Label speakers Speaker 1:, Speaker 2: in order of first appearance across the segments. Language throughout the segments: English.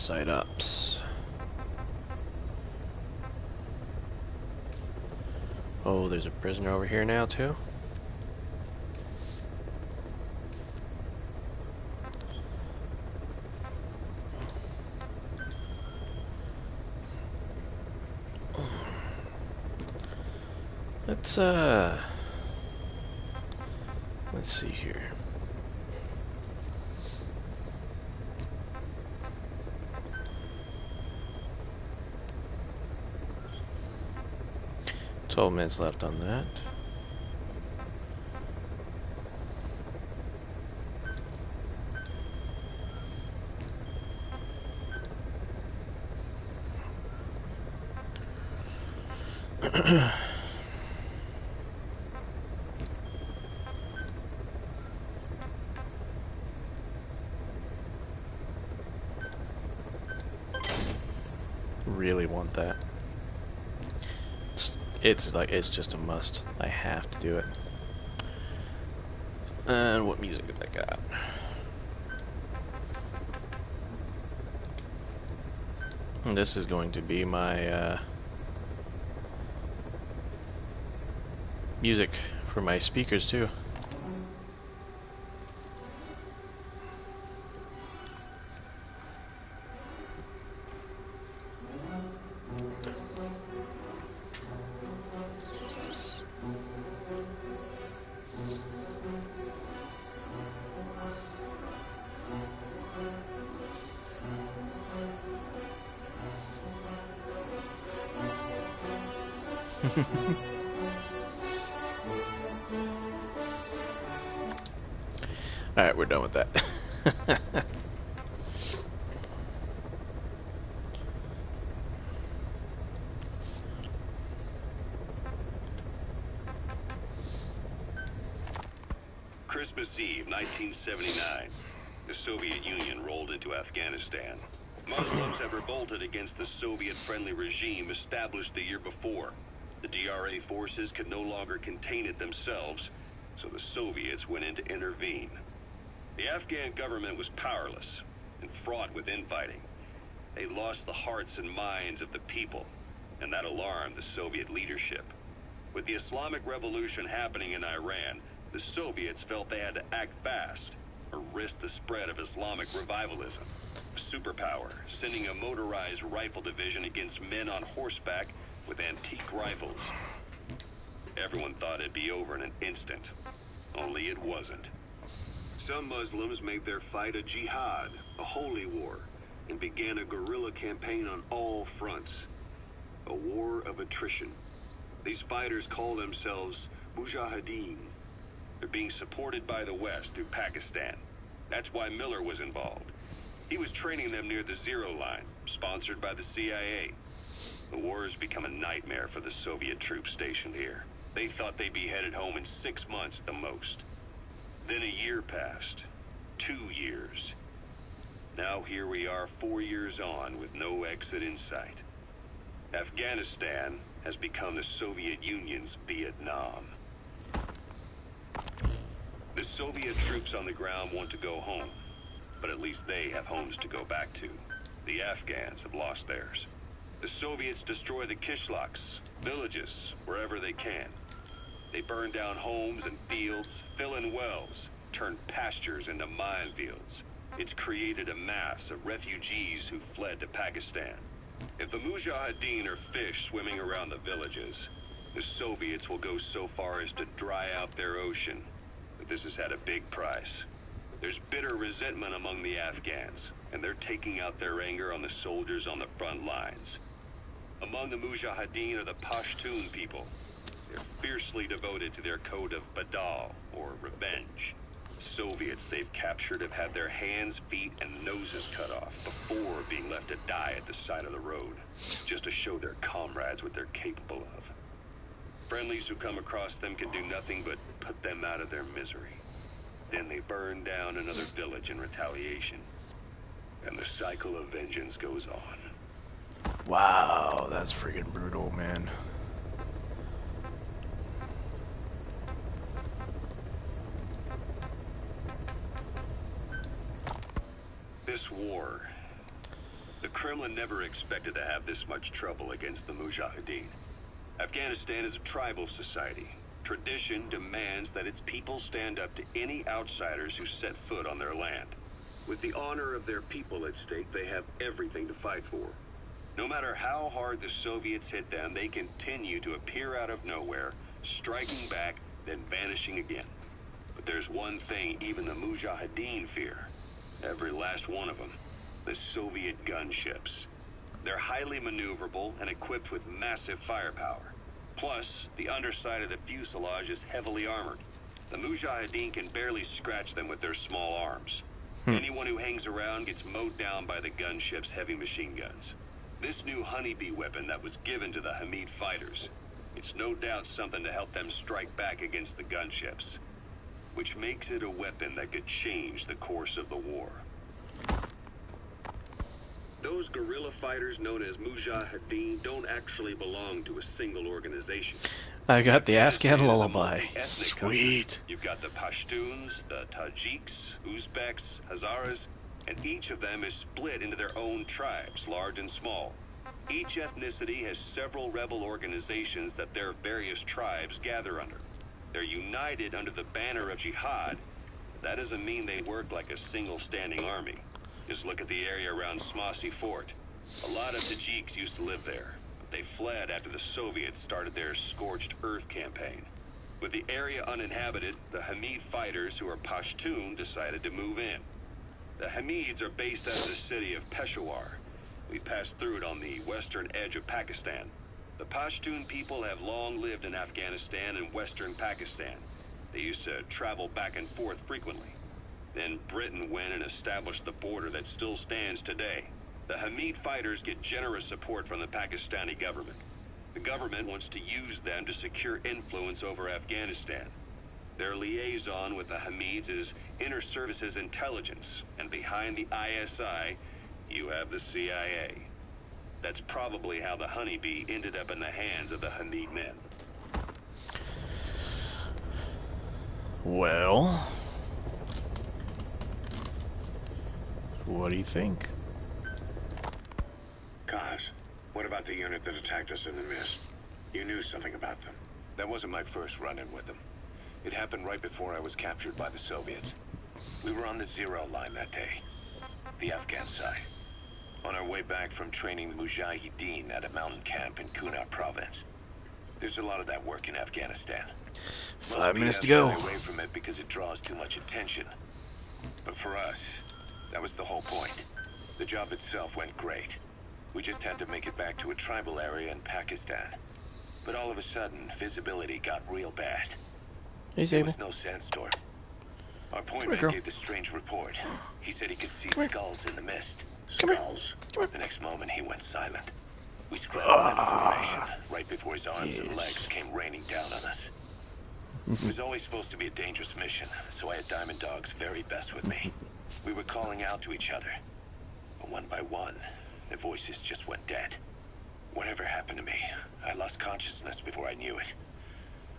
Speaker 1: site ups. Oh, there's a prisoner over here now too. Let's see here. $12 minutes left on that. Really want that. It's just a must. I have to do it. And what music have I got? And this is going to be my music for my speakers too. Alright, we're done with that.
Speaker 2: Christmas Eve, 1979. The Soviet Union rolled into Afghanistan. Muslims have revolted against the Soviet-friendly regime established the year before. The DRA forces could no longer contain it themselves, so the Soviets went in to intervene. The Afghan government was powerless and fraught with infighting. They lost the hearts and minds of the people, and that alarmed the Soviet leadership. With the Islamic Revolution happening in Iran, the Soviets felt they had to act fast or risk the spread of Islamic revivalism. A superpower, sending a motorized rifle division against men on horseback with antique rifles. Everyone thought it'd be over in an instant, only it wasn't. Some Muslims made their fight a jihad, a holy war, and began a guerrilla campaign on all fronts. A war of attrition. These fighters call themselves Mujahideen. They're being supported by the West through Pakistan. That's why Miller was involved. He was training them near the Zero Line, sponsored by the CIA. The war has become a nightmare for the Soviet troops stationed here. They thought they'd be headed home in 6 months at the most. Then a year passed. 2 years. Now here we are 4 years on with no exit in sight. Afghanistan has become the Soviet Union's Vietnam. The Soviet troops on the ground want to go home, but at least they have homes to go back to. The Afghans have lost theirs. The Soviets destroy the kishlaks, villages, wherever they can. They burn down homes and fields, fill in wells, turn pastures into minefields. It's created a mass of refugees who fled to Pakistan. If the Mujahideen are fish swimming around the villages, the Soviets will go so far as to dry out their ocean. But this has had a big price. There's bitter resentment among the Afghans, and they're taking out their anger on the soldiers on the front lines. Among the Mujahideen are the Pashtun people. They're fiercely devoted to their code of Badal, or revenge. Soviets they've captured have had their hands, feet, and noses cut off before being left to die at the side of the road, just to show their comrades what they're capable of. Friendlies who come across them can do nothing but put them out of their misery. Then they burn down another village in retaliation. And the cycle of vengeance goes on.
Speaker 1: Wow, that's freaking brutal, man.
Speaker 2: This war Kremlin never expected to have this much trouble against the Mujahideen. Afghanistan is a tribal society. Tradition demands that its people stand up to any outsiders who set foot on their land. With the honor of their people at stake, they have everything to fight for. No matter how hard the Soviets hit them, they continue to appear out of nowhere, striking back, then vanishing again. But there's one thing even the Mujahideen fear. Every last one of them. The Soviet gunships. They're highly maneuverable and equipped with massive firepower. Plus, the underside of the fuselage is heavily armored. The Mujahideen can barely scratch them with their small arms. Anyone who hangs around gets mowed down by the gunship's heavy machine guns. This new honeybee weapon that was given to the Hamid fighters, it's no doubt something to help them strike back against the gunships. Which makes it a weapon that could change the course of the war. Those guerrilla fighters known as Mujahideen don't actually belong to a single organization.
Speaker 1: I got the Afghan
Speaker 2: Afghanistan is a
Speaker 1: lullaby.
Speaker 2: multi-ethnic
Speaker 1: Sweet.
Speaker 2: country. You've got the Pashtuns, the Tajiks, Uzbeks, Hazaras, and each of them is split into their own tribes, large and small. Each ethnicity has several rebel organizations that their various tribes gather under. They're united under the banner of jihad. That doesn't mean they work like a single standing army. Just look at the area around Smasi Fort. A lot of Tajiks used to live there, but they fled after the Soviets started their Scorched Earth campaign. With the area uninhabited, the Hamid fighters, who are Pashtun, decided to move in. The Hamids are based out of the city of Peshawar. We passed through it on the western edge of Pakistan. The Pashtun people have long lived in Afghanistan and western Pakistan. They used to travel back and forth frequently. Then Britain went and established the border that still stands today. The Hamid fighters get generous support from the Pakistani government. The government wants to use them to secure influence over Afghanistan. Their liaison with the Hamids is Inter-Services Intelligence, and behind the ISI, you have the CIA. That's probably how the honeybee ended up in the hands of the Hamid men.
Speaker 1: Well, what do you think?
Speaker 3: Kaz, what about the unit that attacked us in the mist? You knew something about them.
Speaker 4: That wasn't my first run-in with them. It happened right before I was captured by the Soviets. We were on the zero line that day, the Afghan side, on our way back from training the Mujahideen at a mountain camp in Kunar province. There's a lot of that work in Afghanistan.
Speaker 1: 5 minutes to
Speaker 4: BS
Speaker 1: go.
Speaker 4: stay away from it because it draws too much attention. But for us, that was the whole point. The job itself went great. We just had to make it back to a tribal area in Pakistan. But all of a sudden, visibility got real bad.
Speaker 1: Hey,
Speaker 4: There was
Speaker 1: Sable.
Speaker 4: no sandstorm. Our point
Speaker 1: Come here,
Speaker 4: man
Speaker 1: girl.
Speaker 4: gave this strange report. He said he could see
Speaker 1: Come here.
Speaker 4: skulls in the mist.
Speaker 1: Come here.
Speaker 3: Skulls.
Speaker 1: Come here.
Speaker 4: The next moment, he went silent. We scrambled into formation right before his arms
Speaker 1: Yes.
Speaker 4: and legs came raining down on us. It was always supposed to be a dangerous mission, so I had Diamond Dog's very best with me. We were calling out to each other. But one by one, their voices just went dead. Whatever happened to me, I lost consciousness before I knew it.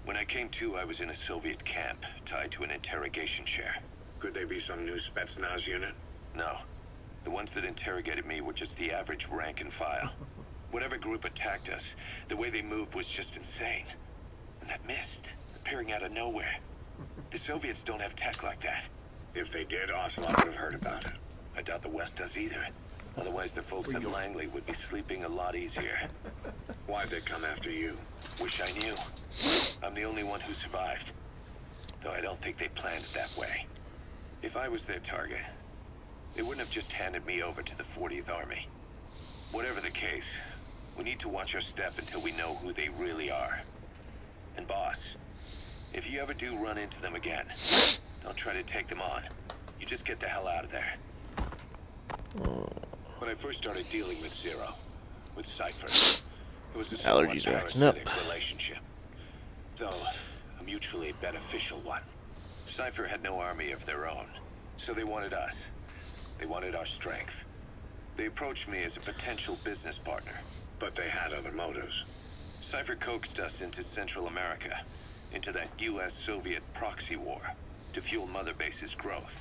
Speaker 4: When I came to, I was in a Soviet camp, tied to an interrogation chair.
Speaker 3: Could they be some new Spetsnaz unit?
Speaker 4: No. The ones that interrogated me were just the average rank and file. Whatever group attacked us, the way they moved was just insane. And that mist, appearing out of nowhere. The Soviets don't have tech like that.
Speaker 3: If they did, Ocelot would have heard about it.
Speaker 4: I doubt the West does either. Otherwise, the folks in Langley would be sleeping a lot easier.
Speaker 3: Why'd they come after you?
Speaker 4: Wish I knew. I'm the only one who survived. Though I don't think they planned it that way. If I was their target, they wouldn't have just handed me over to the 40th Army. Whatever the case, we need to watch our step until we know who they really are. And boss, if you ever do run into them again, don't try to take them on. You just get the hell out of there. When I first started dealing with Zero, with Cypher, it was a
Speaker 1: Allergies
Speaker 4: somewhat
Speaker 1: are acting up.
Speaker 4: parasitic relationship. Though, a mutually beneficial one. Cypher had no army of their own, so they wanted us. They wanted our strength. They approached me as a potential business partner.
Speaker 3: But they had other motives.
Speaker 4: Cypher coaxed us into Central America, into that US-Soviet proxy war, to fuel Mother Base's growth.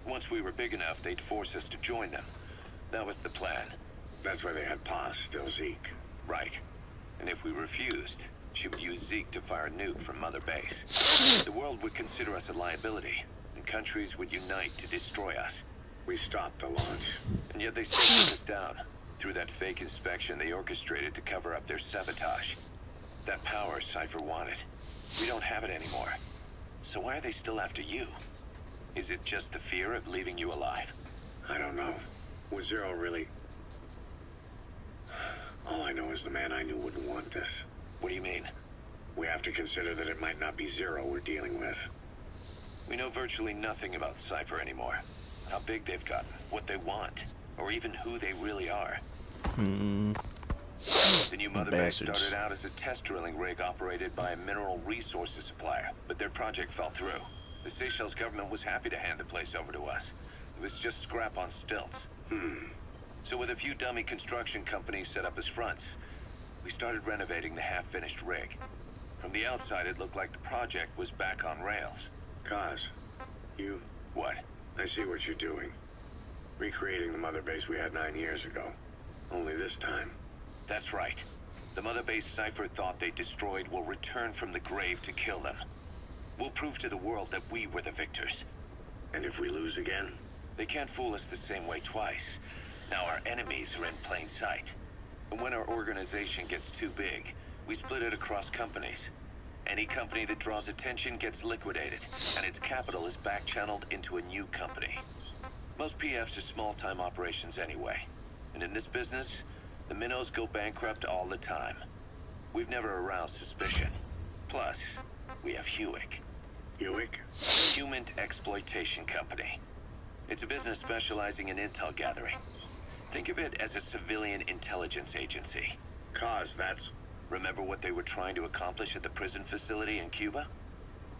Speaker 4: Once we were big enough, they'd force us to join them. That was the plan.
Speaker 3: That's why they had Paz, still Zeke.
Speaker 4: Right. And if we refused, she would use Zeke to fire a nuke from Mother Base. The world would consider us a liability, and countries would unite to destroy us.
Speaker 3: We stopped the launch.
Speaker 4: And yet they still took us down. Through that fake inspection they orchestrated to cover up their sabotage. That power Cypher wanted. We don't have it anymore. So why are they still after you? Is it just the fear of leaving you alive?
Speaker 3: I don't know. Was Zero really... All I know is the man I knew wouldn't want this.
Speaker 4: What do you mean?
Speaker 3: We have to consider that it might not be Zero we're dealing with.
Speaker 4: We know virtually nothing about Cypher anymore. How big they've gotten, what they want, or even who they really are. The new Mother Base started out as a test drilling rig operated by a mineral resources supplier, but their project fell through. The Seychelles government was happy to hand the place over to us. It was just scrap on stilts. So with a few dummy construction companies set up as fronts, we started renovating the half-finished rig. From the outside, it looked like the project was back on rails.
Speaker 3: Kaz, you...
Speaker 4: What?
Speaker 3: I see what you're doing. Recreating the Mother Base we had 9 years ago. Only this time.
Speaker 4: That's right. The Mother Base Cypher thought they destroyed will return from the grave to kill them. We'll prove to the world that we were the victors.
Speaker 3: And if we lose again?
Speaker 4: They can't fool us the same way twice. Now our enemies are in plain sight. And when our organization gets too big, we split it across companies. Any company that draws attention gets liquidated, and its capital is back-channeled into a new company. Most PFs are small-time operations anyway. And in this business, the minnows go bankrupt all the time. We've never aroused suspicion. Plus, we have Hewick.
Speaker 3: Hewick?
Speaker 4: Human Exploitation Company. It's a business specializing in intel gathering. Think of it as a civilian intelligence agency.
Speaker 3: Kaz, that's...
Speaker 4: Remember what they were trying to accomplish at the prison facility in Cuba?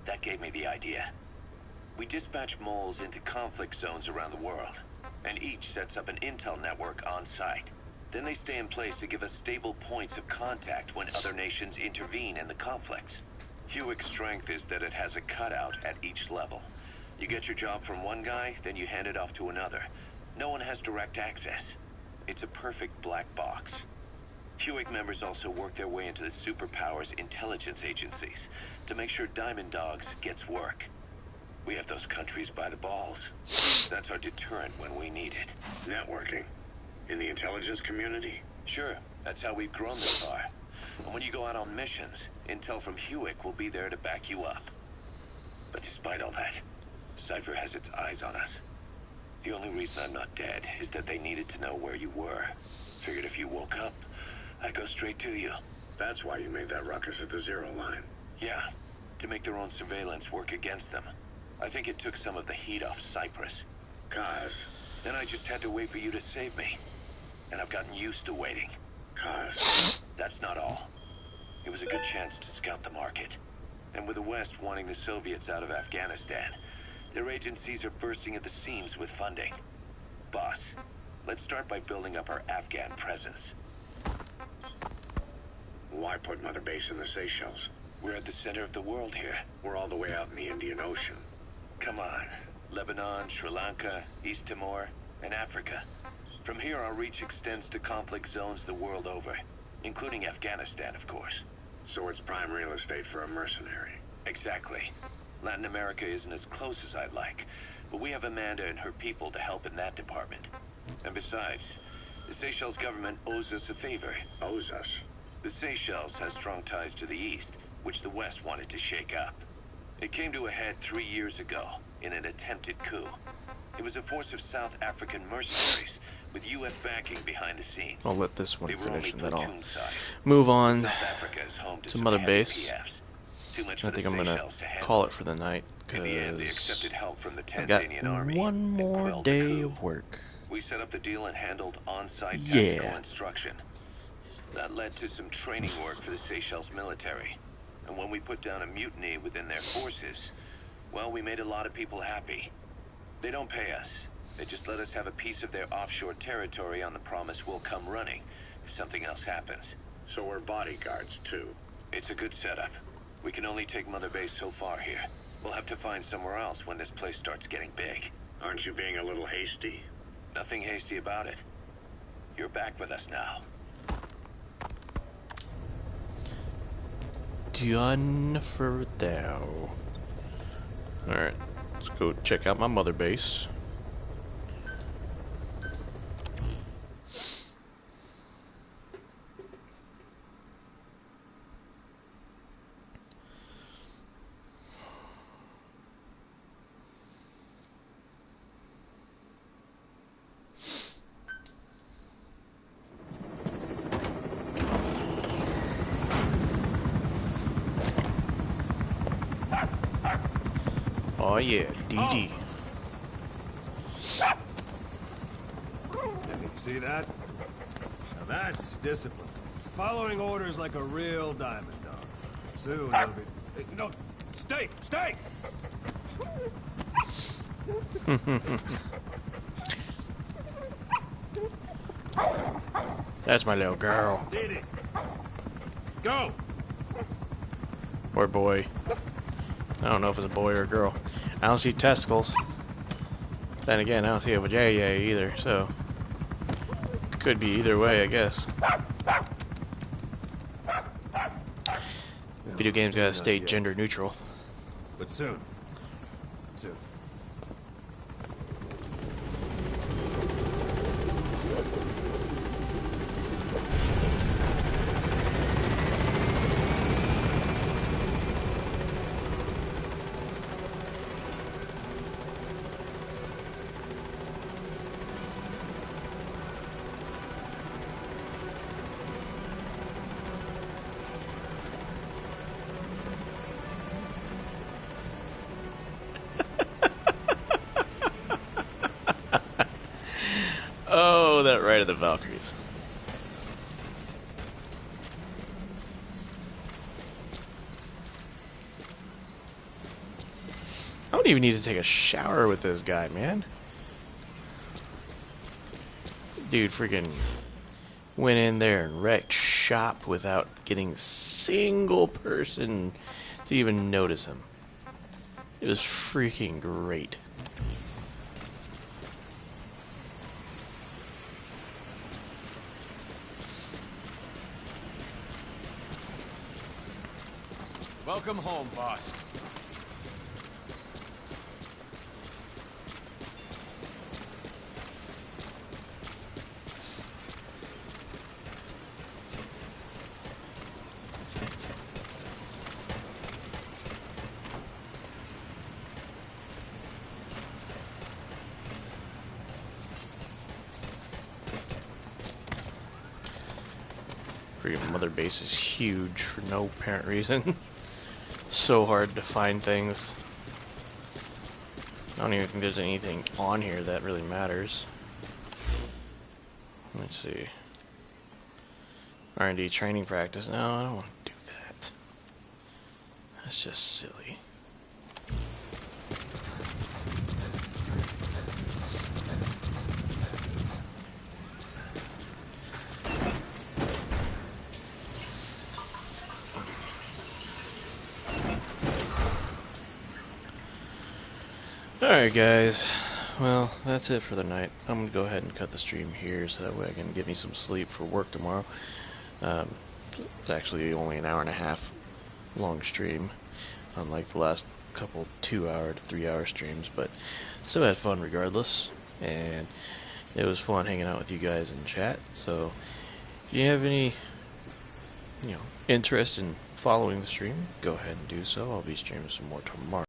Speaker 4: That gave me the idea. We dispatch moles into conflict zones around the world, and each sets up an intel network on site. Then they stay in place to give us stable points of contact when other nations intervene in the conflicts. Hewick's strength is that it has a cutout at each level. You get your job from one guy, then you hand it off to another. No one has direct access. It's a perfect black box. Hewick members also work their way into the superpowers intelligence agencies to make sure Diamond Dogs gets work. We have those countries by the balls. That's our deterrent when we need it.
Speaker 3: Networking. In the intelligence community?
Speaker 4: Sure, that's how we've grown this far. And when you go out on missions, intel from Hewick will be there to back you up. But despite all that, Cypher has its eyes on us. The only reason I'm not dead is that they needed to know where you were. Figured if you woke up, I'd go straight to you.
Speaker 3: That's why you made that ruckus at the Zero line.
Speaker 4: Yeah, to make their own surveillance work against them. I think it took some of the heat off Cyprus.
Speaker 3: Kaz.
Speaker 4: Then I just had to wait for you to save me. And I've gotten used to waiting.
Speaker 3: Kaz.
Speaker 4: That's not all. It was a good chance to scout the market. And with the West wanting the Soviets out of Afghanistan, their agencies are bursting at the seams with funding. Boss, let's start by building up our Afghan presence.
Speaker 3: Why put Mother Base in the Seychelles?
Speaker 4: We're at the center of the world here.
Speaker 3: We're all the way out in the Indian Ocean.
Speaker 4: Come on. Lebanon, Sri Lanka, East Timor, and Africa. From here, our reach extends to conflict zones the world over, including Afghanistan, of course.
Speaker 3: So it's prime real estate for a mercenary.
Speaker 4: Exactly. Latin America isn't as close as I'd like, but we have Amanda and her people to help in that department. And besides, the Seychelles government owes us a favor.
Speaker 3: Owes us?
Speaker 4: The Seychelles has strong ties to the East, which the West wanted to shake up. It came to a head 3 years ago in an attempted coup. It was a force of South African mercenaries with U.S. backing behind the scenes.
Speaker 1: I'll let this one
Speaker 4: They were
Speaker 1: finish
Speaker 4: only
Speaker 1: and then I'll
Speaker 4: platoon-sized.
Speaker 1: move on
Speaker 4: South Africa is home to
Speaker 1: to
Speaker 4: some
Speaker 1: Mother
Speaker 4: heavy
Speaker 1: Base.
Speaker 4: PFs. Too much
Speaker 1: I
Speaker 4: for
Speaker 1: think
Speaker 4: the
Speaker 1: I'm gonna
Speaker 4: Seychelles to handle.
Speaker 1: call it for the night
Speaker 4: In the end, they
Speaker 1: because
Speaker 4: accepted help from the
Speaker 1: I've got
Speaker 4: Tanzanian army.
Speaker 1: one
Speaker 4: and
Speaker 1: more
Speaker 4: quelled the
Speaker 1: day
Speaker 4: coup.
Speaker 1: of work.
Speaker 4: We set up the deal and handled on-site
Speaker 1: Yeah.
Speaker 4: tactical instruction. That led to some training work for the Seychelles military. And when we put down a mutiny within their forces, well, we made a lot of people happy. They don't pay us. They just let us have a piece of their offshore territory on the promise we'll come running if something else happens.
Speaker 3: So we're bodyguards, too.
Speaker 4: It's a good setup. We can only take Mother Base so far here. We'll have to find somewhere else when this place starts getting big.
Speaker 3: Aren't you being a little hasty?
Speaker 4: Nothing hasty about it. You're back with us now.
Speaker 1: Done for thou. Alright, let's go check out my mother base. Oh yeah, DD.
Speaker 5: See that? Now that's discipline. Following orders like a real diamond dog. Soon it'll be... Hey, no, stay! Stay!
Speaker 1: That's my little girl.
Speaker 5: Did it. Go!
Speaker 1: Or boy. I don't know if it's a boy or a girl. I don't see testicles. Then again, I don't see a vajayjay either, so... Could be either way, I guess. Video games gotta stay gender neutral.
Speaker 5: But soon. Soon.
Speaker 1: Oh, that Rite of the Valkyries. I don't even need to take a shower with this guy, man. Dude freaking went in there and wrecked shop without getting a single person to even notice him. It was freaking great.
Speaker 5: Welcome home, boss.
Speaker 1: Freaking mother base is huge for no apparent reason. So hard to find things. I don't even think there's anything on here that really matters. Let's see. R&D training practice. No, I don't want to do that. That's just silly. Alright guys, well that's it for the night. I'm going to go ahead and cut the stream here so that way I can get me some sleep for work tomorrow. It's actually only an hour and a half long stream, unlike the last couple 2-hour to 3-hour streams, but still had fun regardless, and it was fun hanging out with you guys in chat. So if you have any interest in following the stream, go ahead and do so. I'll be streaming some more tomorrow.